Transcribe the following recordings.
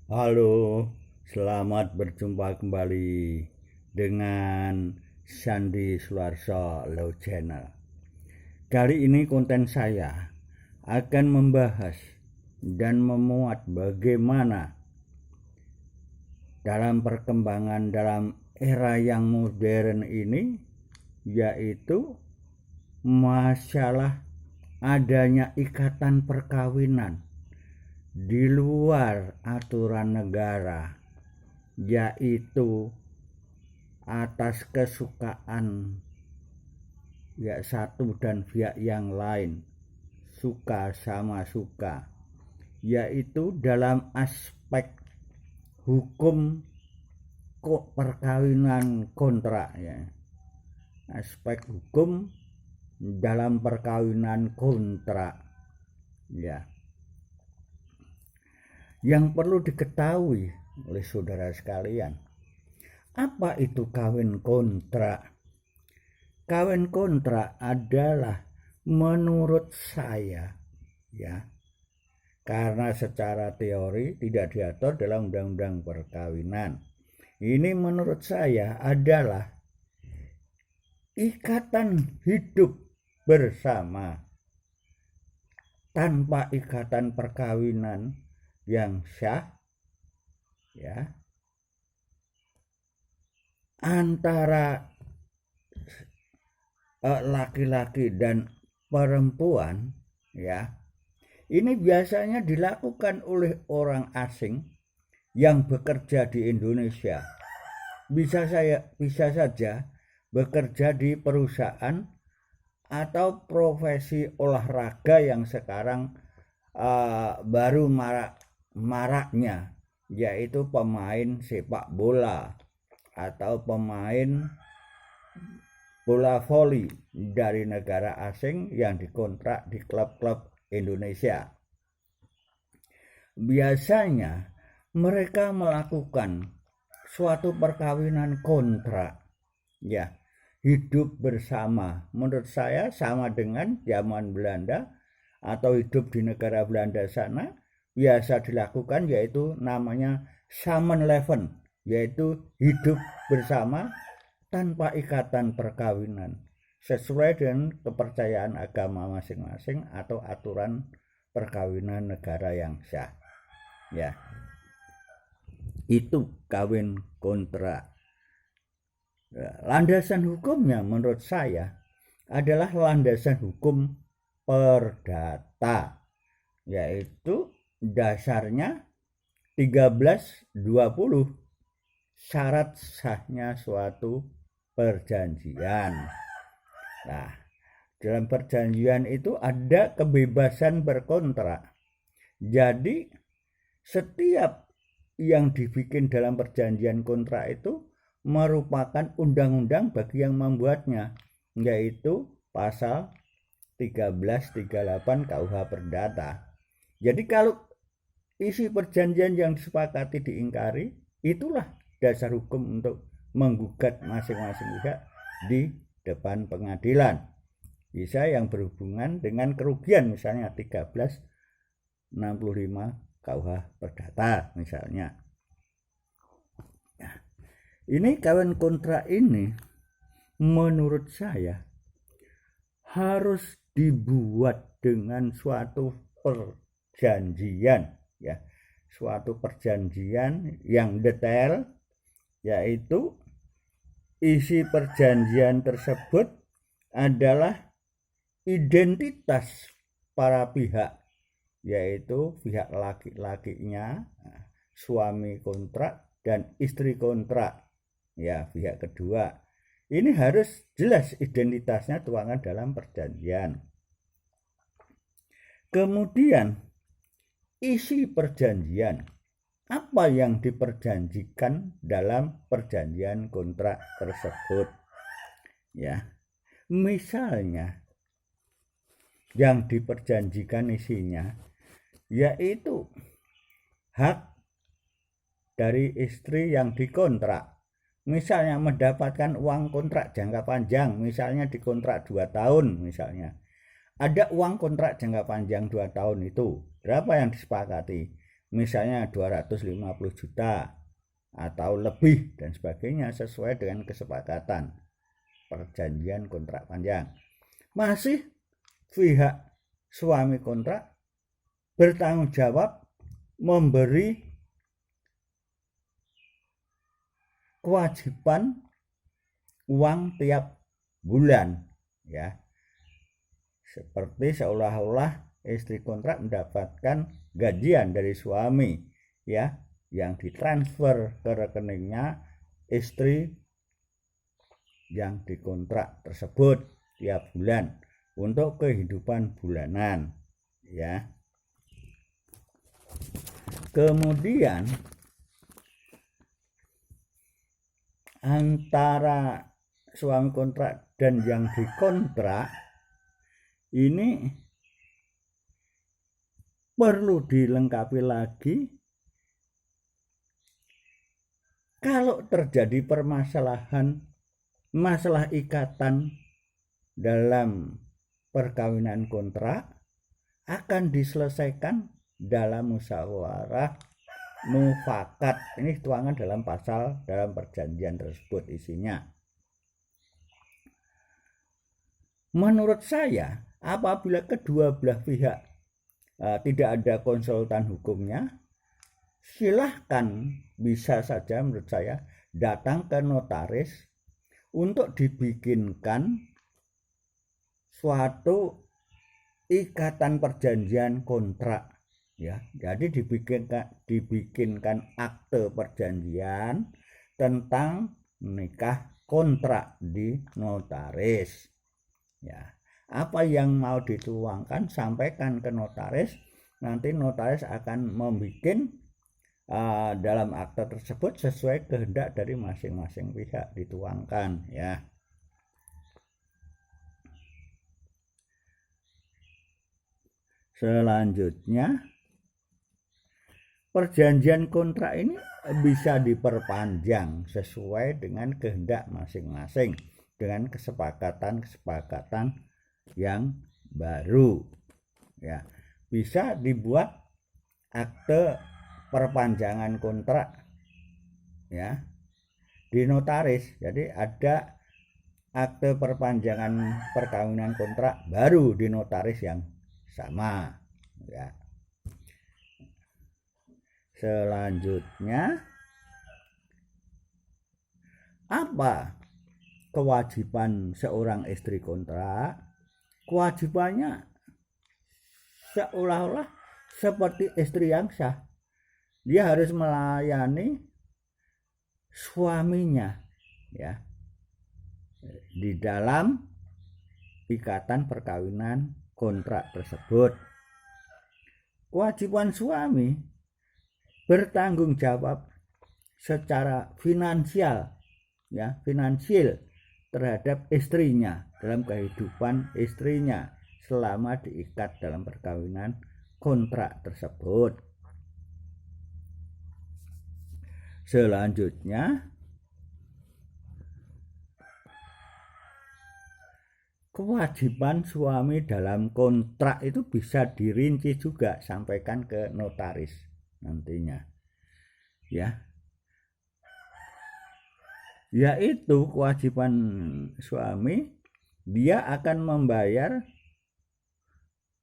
Halo, selamat berjumpa kembali dengan Sandi Sularso Low Channel. Kali ini konten saya akan membahas dan memuat bagaimana dalam perkembangan dalam era yang modern ini, yaitu masalah adanya ikatan perkawinan di luar aturan negara, yaitu atas kesukaan pihak satu dan pihak yang lain, suka sama suka, yaitu dalam aspek hukum perkawinan kontrak, ya, aspek hukum dalam perkawinan kontrak, ya. Yang perlu diketahui oleh saudara sekalian, apa itu kawin kontrak? Kawin kontrak adalah menurut saya, ya, karena secara teori tidak diatur dalam undang-undang perkawinan. Ini menurut saya adalah ikatan hidup bersama tanpa ikatan perkawinan yang sah, ya, antara laki-laki dan perempuan, ya. Ini biasanya dilakukan oleh orang asing yang bekerja di Indonesia. Bisa saja bekerja di perusahaan atau profesi olahraga yang sekarang baru maraknya, yaitu pemain sepak bola atau pemain bola voli dari negara asing yang dikontrak di klub-klub Indonesia. Biasanya mereka melakukan suatu perkawinan kontrak, ya, hidup bersama. Menurut saya sama dengan zaman Belanda atau hidup di negara Belanda sana biasa dilakukan, yaitu namanya samenleven, yaitu hidup bersama tanpa ikatan perkawinan sesuai dengan kepercayaan agama masing-masing atau aturan perkawinan negara yang sah, ya. Itu kawin kontrak. Landasan hukumnya menurut saya adalah landasan hukum perdata, yaitu dasarnya 1320, syarat sahnya suatu perjanjian. Nah, dalam perjanjian itu ada kebebasan berkontrak. Jadi setiap yang dibikin dalam perjanjian kontrak itu merupakan undang-undang bagi yang membuatnya, yaitu pasal 1338 KUH Perdata. Jadi kalau isi perjanjian yang disepakati diingkari, itulah dasar hukum untuk menggugat masing-masing pihak di depan pengadilan. Bisa yang berhubungan dengan kerugian, misalnya 1365 KUH Perdata misalnya. Nah, ini kawin kontrak ini menurut saya harus dibuat dengan suatu perjanjian, ya, suatu perjanjian yang detail, yaitu isi perjanjian tersebut adalah identitas para pihak, yaitu pihak laki-lakinya, suami kontrak, dan istri kontrak, ya, pihak kedua. Ini harus jelas identitasnya tuangan dalam perjanjian. Kemudian isi perjanjian, apa yang diperjanjikan dalam perjanjian kontrak tersebut, ya. Misalnya yang diperjanjikan isinya yaitu hak dari istri yang dikontrak, misalnya mendapatkan uang kontrak jangka panjang, misalnya dikontrak 2 tahun misalnya. Ada uang kontrak jangka panjang 2 tahun itu, berapa yang disepakati? misalnya 250 juta atau lebih dan sebagainya sesuai dengan kesepakatan perjanjian kontrak panjang. Masih pihak suami kontrak bertanggung jawab memberi kewajiban uang tiap bulan, ya, seperti seolah-olah istri kontrak mendapatkan gajian dari suami, ya, yang ditransfer ke rekeningnya istri yang dikontrak tersebut tiap bulan untuk kehidupan bulanan, ya. Kemudian antara suami kontrak dan yang dikontrak ini perlu dilengkapi lagi kalau terjadi permasalahan masalah ikatan dalam perkawinan kontrak akan diselesaikan dalam musyawarah mufakat. Ini tuangan dalam pasal dalam perjanjian tersebut isinya. Menurut saya, apabila kedua belah pihak tidak ada konsultan hukumnya, silahkan bisa saja menurut saya datang ke notaris untuk dibikinkan suatu ikatan perjanjian kontrak, ya. Jadi dibikinkan akte perjanjian tentang nikah kontrak di notaris, ya. Apa yang mau dituangkan sampaikan ke notaris, nanti notaris akan membuat dalam akte tersebut sesuai kehendak dari masing-masing pihak dituangkan, ya. Selanjutnya, perjanjian kontrak ini bisa diperpanjang sesuai dengan kehendak masing-masing dengan kesepakatan yang baru, ya. Bisa dibuat akte perpanjangan kontrak, ya, di notaris. Jadi ada akte perpanjangan perkawinan kontrak baru di notaris yang sama, ya. Selanjutnya, apa kewajiban seorang istri kontrak? Kewajibannya seolah-olah seperti istri yang sah. Dia harus melayani suaminya, ya, di dalam ikatan perkawinan kontrak tersebut. Kewajiban suami bertanggung jawab secara finansial, ya, finansial terhadap istrinya dalam kehidupan istrinya selama diikat dalam perkawinan kontrak tersebut. Selanjutnya, kewajiban suami dalam kontrak itu bisa dirinci juga, sampaikan ke notaris nantinya, ya. Yaitu kewajiban suami, dia akan membayar,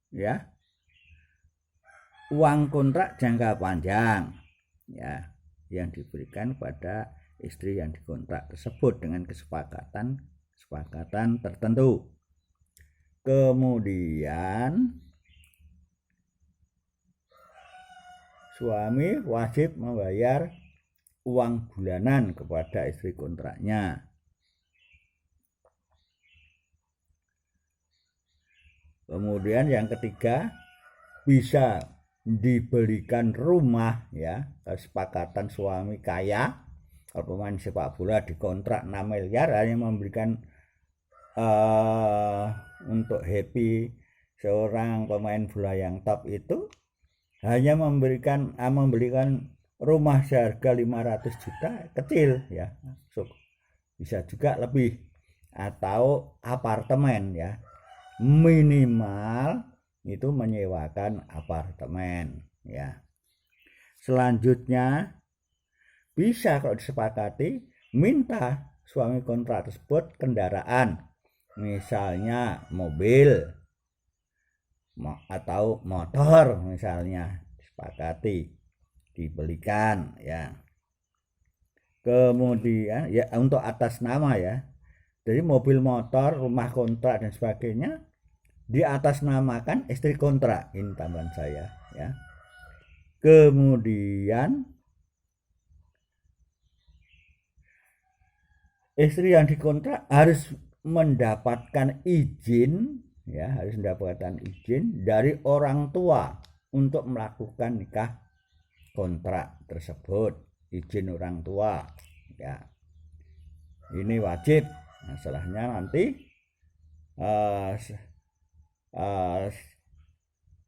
ya, uang kontrak jangka panjang, ya, yang diberikan pada istri yang dikontrak tersebut dengan kesepakatan tertentu. Kemudian suami wajib membayar uang bulanan kepada istri kontraknya. Kemudian yang ketiga, bisa dibelikan rumah, ya. Kesepakatan suami kaya, kalau pemain sepak bola dikontrak 6 miliar hanya memberikan untuk happy seorang pemain bola yang top itu hanya memberikan membelikan rumah seharga 500 juta, kecil, ya. So, bisa juga lebih, atau apartemen, ya, minimal itu menyewakan apartemen, ya. Selanjutnya bisa kalau disepakati minta suami kontrak tersebut kendaraan, misalnya mobil atau motor, misalnya disepakati dibelikan ya. Kemudian ya untuk atas nama ya, jadi mobil, motor, rumah kontrak dan sebagainya di atas namakan istri kontrak, ini tambahan saya ya. Kemudian istri yang dikontrak harus mendapatkan izin ya, harus mendapatkan izin dari orang tua untuk melakukan nikah kontrak tersebut, izin orang tua ya. Ini wajib. Masalahnya nanti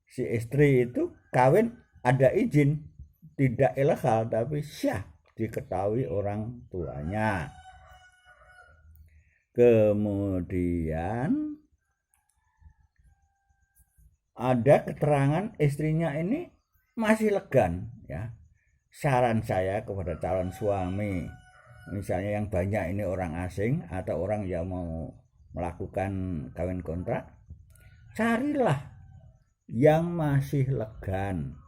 si istri itu kawin ada izin, tidak ilegal tapi syah diketahui orang tuanya. Kemudian ada keterangan istrinya ini masih legan ya. Saran saya kepada calon suami, misalnya yang banyak ini orang asing atau orang yang mau melakukan kawin kontrak, carilah yang masih legan,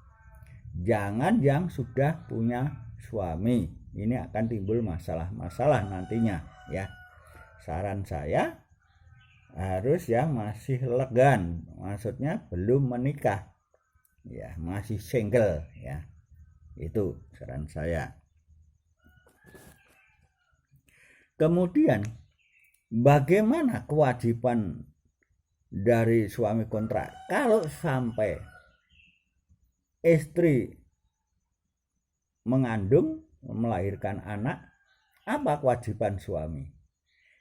jangan yang sudah punya suami. Ini akan timbul masalah-masalah nantinya ya. Saran saya harus yang masih legan, maksudnya belum menikah ya, masih single ya. Itu saran saya. Kemudian bagaimana kewajiban dari suami kontrak kalau sampai istri mengandung, melahirkan anak, apa kewajiban suami?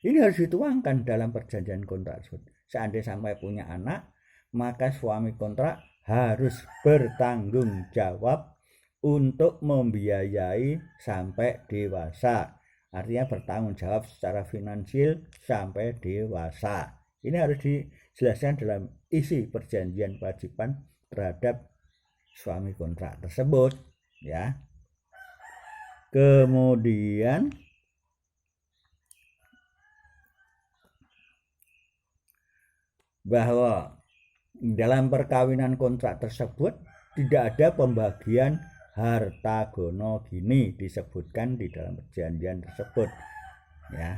Ini harus dituangkan dalam perjanjian kontrak. Seandainya sampai punya anak, maka suami kontrak harus bertanggung jawab untuk membiayai sampai dewasa. Artinya bertanggung jawab secara finansial sampai dewasa. Ini harus dijelaskan dalam isi perjanjian kewajiban terhadap suami kontrak tersebut ya. Kemudian bahwa dalam perkawinan kontrak tersebut tidak ada pembagian harta gono gini, disebutkan di dalam perjanjian tersebut ya.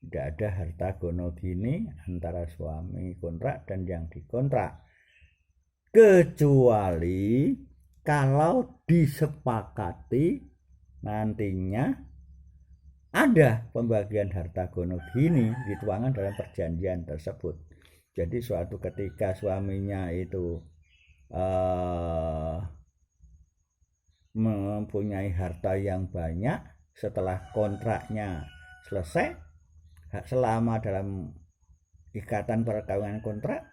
Tidak ada harta gono gini antara suami kontrak dan yang dikontrak, kecuali kalau disepakati nantinya ada pembagian harta gono gini dituangkan dalam perjanjian tersebut. Jadi suatu ketika suaminya itu mempunyai harta yang banyak, setelah kontraknya selesai, selama dalam ikatan perkawinan kontrak,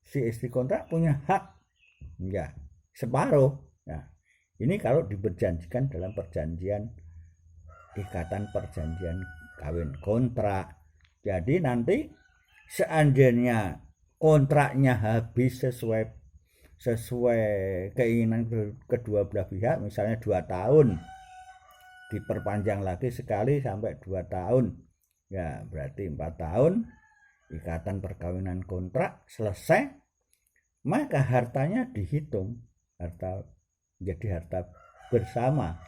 si istri kontrak punya hak ya separuh. Nah, ini kalau diperjanjikan dalam perjanjian ikatan perjanjian kawin kontrak. Jadi nanti seandainya kontraknya habis sesuai keinginan kedua belah pihak, misalnya 2 tahun, diperpanjang lagi sekali sampai 2 tahun ya, berarti 4 tahun ikatan perkawinan kontrak selesai, maka hartanya dihitung jadi harta bersama.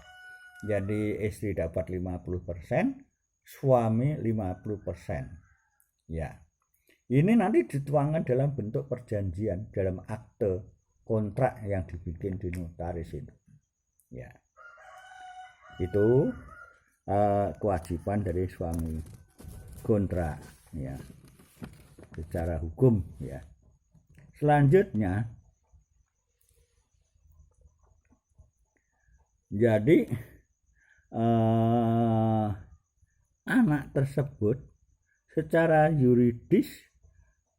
Jadi istri dapat 50%, suami 50% ya. Ini nanti dituangkan dalam bentuk perjanjian dalam akte kontrak yang dibikin di notaris itu ya. Itu kewajiban dari suami kontrak ya secara hukum ya. Selanjutnya jadi anak tersebut secara yuridis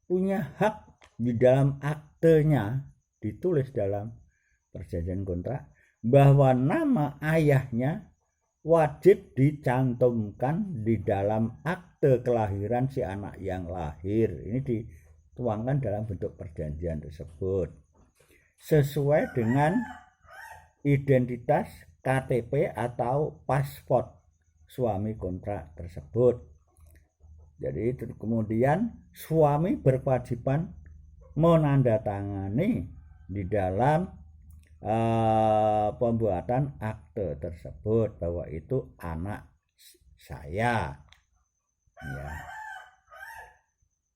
punya hak di dalam aktenya, ditulis dalam perjanjian kontrak bahwa nama ayahnya wajib dicantumkan di dalam akte kelahiran si anak yang lahir. Ini dituangkan dalam bentuk perjanjian tersebut sesuai dengan identitas KTP atau paspor suami kontrak tersebut. Jadi kemudian suami berkewajiban menandatangani di dalam pembuatan akte tersebut bahwa itu anak saya. Ya.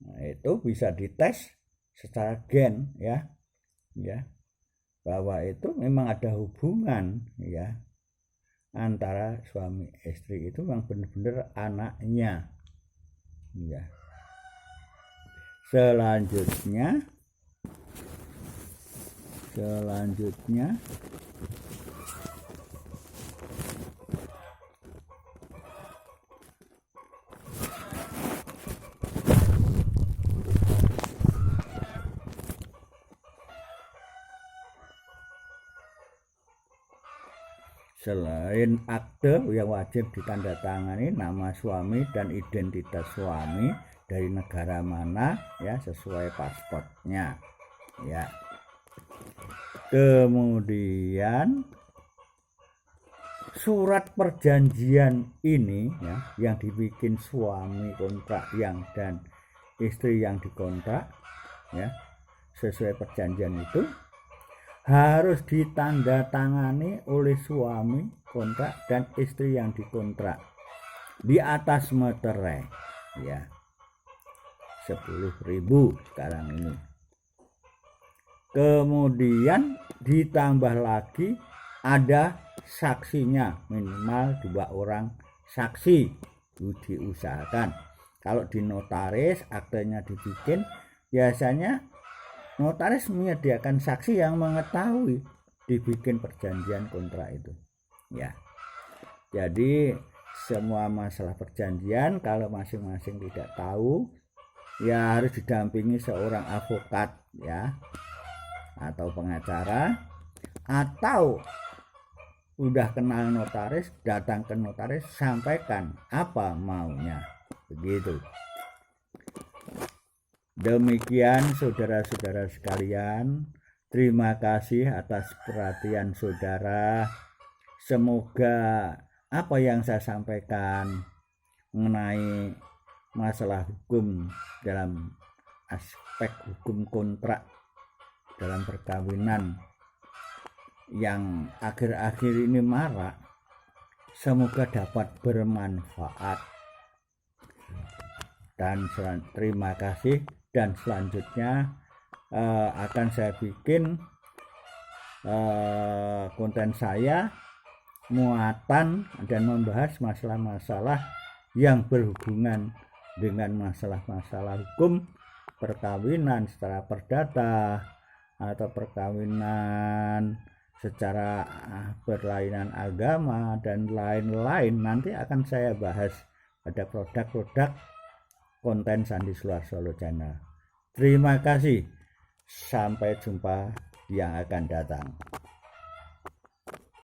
Nah, itu bisa dites secara gen ya. Ya. Bahwa itu memang ada hubungan ya antara suami istri itu memang benar-benar anaknya. Ya. Selanjutnya selain akte yang wajib ditandatangani nama suami dan identitas suami dari negara mana ya sesuai paspornya ya. Kemudian surat perjanjian ini ya yang dibikin suami kontrak yang dan istri yang dikontrak ya sesuai perjanjian itu harus ditandatangani oleh suami kontrak dan istri yang dikontrak di atas meterai ya 10.000 sekarang ini. Kemudian ditambah lagi ada saksinya minimal 2 orang saksi diusahakan. Kalau di notaris aktenya dibikin biasanya notaris menyediakan saksi yang mengetahui dibikin perjanjian kontrak itu ya. Jadi semua masalah perjanjian kalau masing-masing tidak tahu ya harus didampingi seorang advokat ya atau pengacara, atau udah kenal notaris datang ke notaris sampaikan apa maunya begitu. Demikian saudara-saudara sekalian, terima kasih atas perhatian saudara. Semoga apa yang saya sampaikan mengenai masalah hukum dalam aspek hukum kontrak dalam perkawinan yang akhir-akhir ini marak, semoga dapat bermanfaat. Dan terima kasih. Dan selanjutnya akan saya bikin konten saya muatan dan membahas masalah-masalah yang berhubungan dengan masalah-masalah hukum perkawinan secara perdata atau perkawinan secara berlainan agama dan lain-lain. Nanti akan saya bahas pada produk-produk konten Sandi Suarso Channel. Terima kasih. Sampai jumpa yang akan datang.